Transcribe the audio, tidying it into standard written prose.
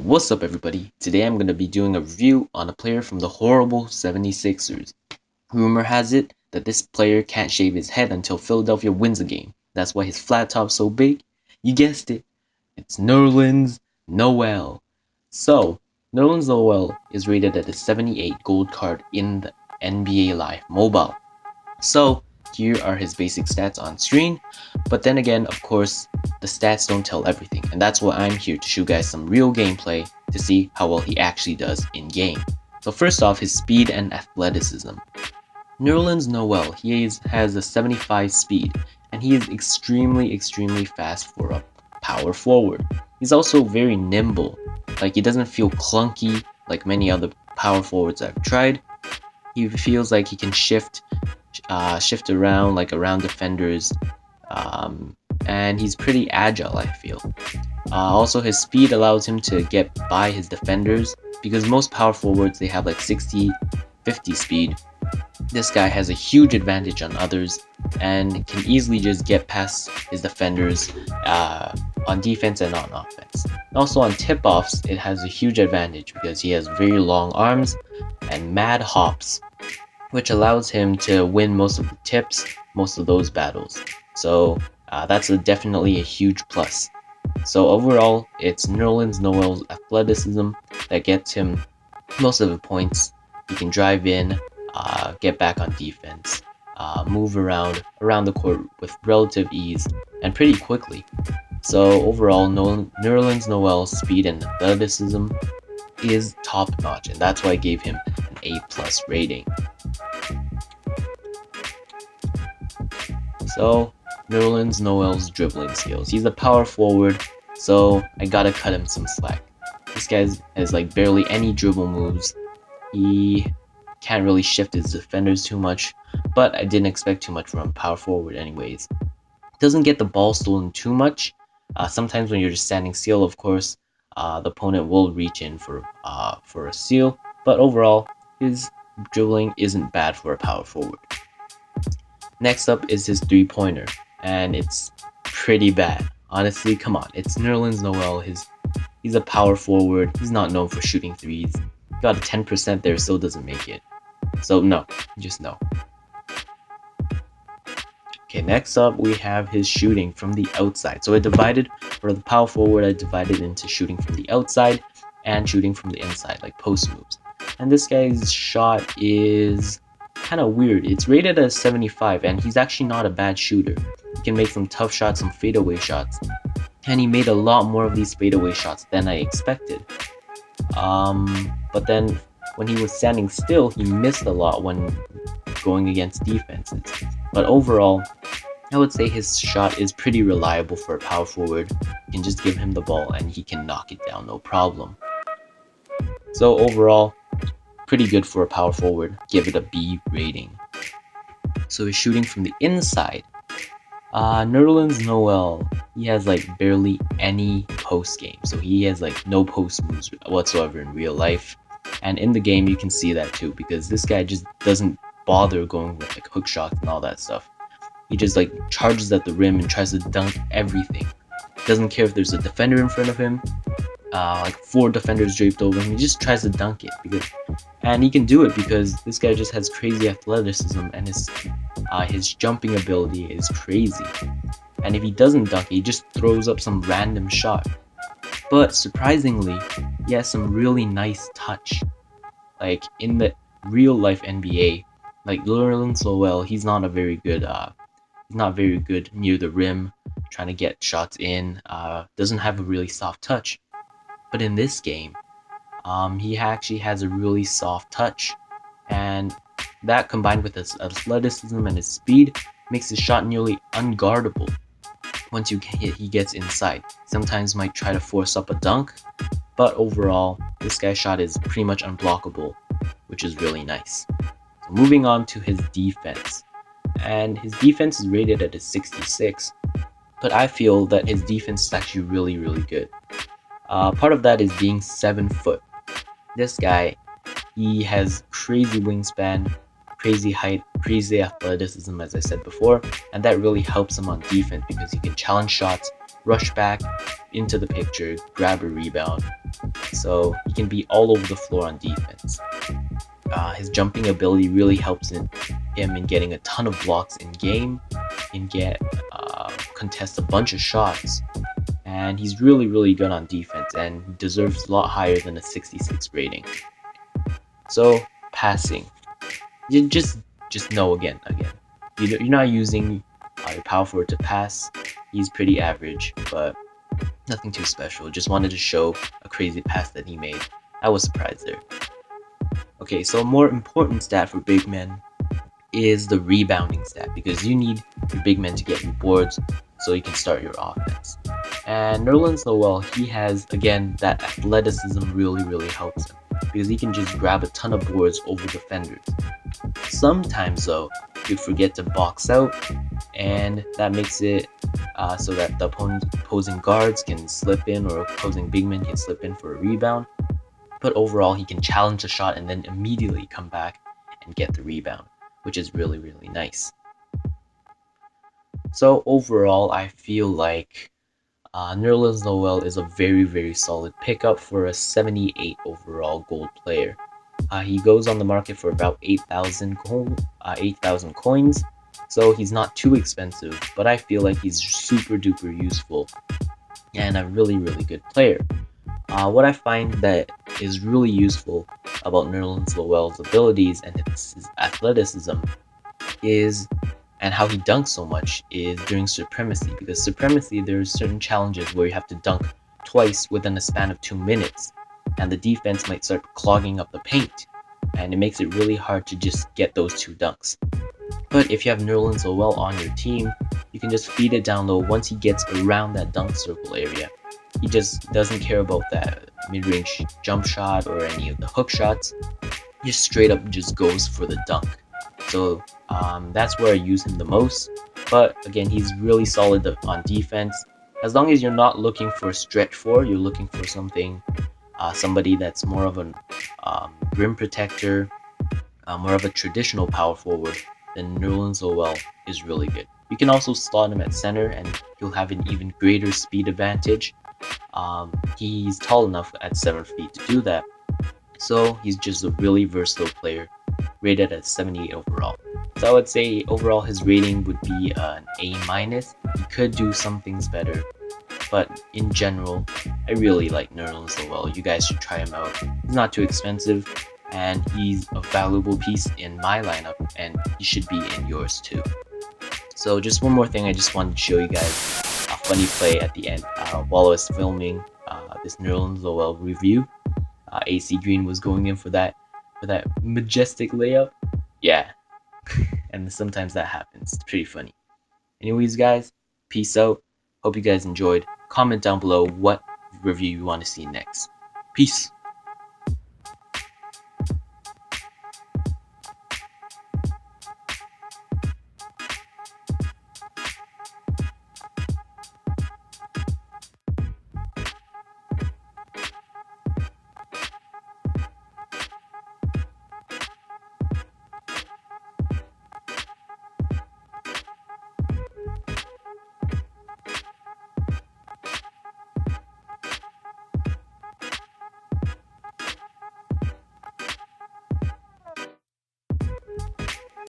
What's up everybody? Today I'm going to be doing a review on a player from the horrible 76ers. Rumor has it that this player can't shave his head until Philadelphia wins a game. That's why his flat top's so big. You guessed it. It's Nerlens Noel. So, Nerlens Noel is rated at a 78 gold card in the NBA Live mobile. So, here are his basic stats on screen, but then again, of course, the stats don't tell everything, and that's why I'm here to show you guys some real gameplay to see how well he actually does in game. So first off, his speed and athleticism. Nerlens Noel, has a 75 speed, and he is extremely fast for a power forward. He's also very nimble, like he doesn't feel clunky like many other power forwards I've tried. He feels like he can shift around, like around defenders, and he's pretty agile, I feel. Also, his speed allows him to get by his defenders, because most power forwards, they have like 60-50 speed. This guy has a huge advantage on others and can easily just get past his defenders on defense and on offense. Also on tip-offs, it has a huge advantage because he has very long arms and mad hops, which allows him to win most of the tips, most of those battles. So that's definitely a huge plus. So overall, it's Nerlens Noel's athleticism that gets him most of the points. He can drive in, get back on defense, move around the court with relative ease and pretty quickly. So overall, Nerlens Noel's speed and athleticism is top notch, and that's why I gave him an A+ rating. So Nerlens Noel's dribbling skills. He's a power forward, so I gotta cut him some slack. This guy has like barely any dribble moves. He can't really shift his defenders too much, but I didn't expect too much from a power forward anyways. Doesn't get the ball stolen too much. Sometimes when you're just standing still, of course, the opponent will reach in for a steal, but overall, his dribbling isn't bad for a power forward. Next up is his three-pointer, and it's pretty bad. Honestly, come on, it's Nerlens Noel. He's a power forward. He's not known for shooting threes. Got a 10% there, still doesn't make it. So no, just no. Okay, next up we have his shooting from the outside. So for the power forward, I divided into shooting from the outside and shooting from the inside, like post moves. And this guy's shot is kind of weird. It's rated as 75, and he's actually not a bad shooter. He can make some tough shots, some fadeaway shots, and he made a lot more of these fadeaway shots than I expected. But then when he was standing still, he missed a lot when going against defenses. But overall, I would say his shot is pretty reliable for a power forward. You can just give him the ball and he can knock it down, no problem. So overall, pretty good for a power forward. Give it a B rating. So he's shooting from the inside. Nerlens Noel, he has like barely any post game. So he has like no post moves whatsoever in real life. And in the game, you can see that too, because this guy just doesn't bother going with like hook shots and all that stuff. He just like charges at the rim and tries to dunk everything. Doesn't care if there's a defender in front of him, like 4 defenders draped over him. He just tries to dunk it, and he can do it because this guy just has crazy athleticism, and his jumping ability is crazy. And if he doesn't dunk it, he just throws up some random shot. But surprisingly, he has some really nice touch. Like in the real life NBA, like Nerlens Noel, he's not very good near the rim, trying to get shots in. Doesn't have a really soft touch. But in this game, he actually has a really soft touch, and that combined with his athleticism and his speed makes his shot nearly unguardable. Once he gets inside, sometimes might try to force up a dunk, but overall, this guy's shot is pretty much unblockable, which is really nice. So moving on to his defense, and his defense is rated at a 66, but I feel that his defense is actually really good. Part of that is being 7 foot. This guy, he has crazy wingspan, crazy height, crazy athleticism, as I said before, and that really helps him on defense because he can challenge shots, rush back into the picture, grab a rebound. So he can be all over the floor on defense. His jumping ability really helps him in getting a ton of blocks in game, contest a bunch of shots, and he's really good on defense and deserves a lot higher than a 66 rating. So passing, you just know again, you're not using your power forward to pass. He's pretty average, but nothing too special. Just wanted to show a crazy pass that he made. I was surprised there. Okay, so a more important stat for big men is the rebounding stat, because you need your big men to get you boards so you can start your offense. And Nerlens Noel, he has, again, that athleticism really helps him, because he can just grab a ton of boards over defenders. Sometimes though, you forget to box out, and that makes it so that the opposing guards can slip in, or opposing big men can slip in for a rebound. But overall, he can challenge the shot and then immediately come back and get the rebound, which is really nice. So overall, I feel like Nerlens Noel is a very solid pickup for a 78 overall gold player. He goes on the market for about 8,000 coins, so he's not too expensive, but I feel like he's super duper useful and a really good player. What I find that is really useful about Nerlens Noel's abilities and his athleticism is, and how he dunks so much, is during Supremacy, because Supremacy, there's certain challenges where you have to dunk twice within a span of 2 minutes, and the defense might start clogging up the paint, and it makes it really hard to just get those 2 dunks. But if you have Nerlens Noel on your team, you can just feed it down low once he gets around that dunk circle area. He just doesn't care about that mid-range jump shot or any of the hook shots. He just straight up just goes for the dunk. So that's where I use him the most. But again, he's really solid on defense. As long as you're not looking for a stretch four, you're looking for somebody that's more of a rim protector, more of a traditional power forward, then Nerlens Noel is really good. You can also slot him at center and he'll have an even greater speed advantage. He's tall enough at 7 feet to do that. So he's just a really versatile player, rated at 78 overall. So I would say overall his rating would be an A-. He could do some things better, but in general, I really like Nerlens Noel. You guys should try him out. He's not too expensive, and he's a valuable piece in my lineup, and he should be in yours too. So just one more thing, I just wanted to show you guys a funny play at the end. While I was filming this Nerlens Noel review, AC Green was going in for that majestic layup. Yeah, and sometimes that happens. It's pretty funny. Anyways, guys, peace out. Hope you guys enjoyed. Comment down below what review you want to see next. Peace.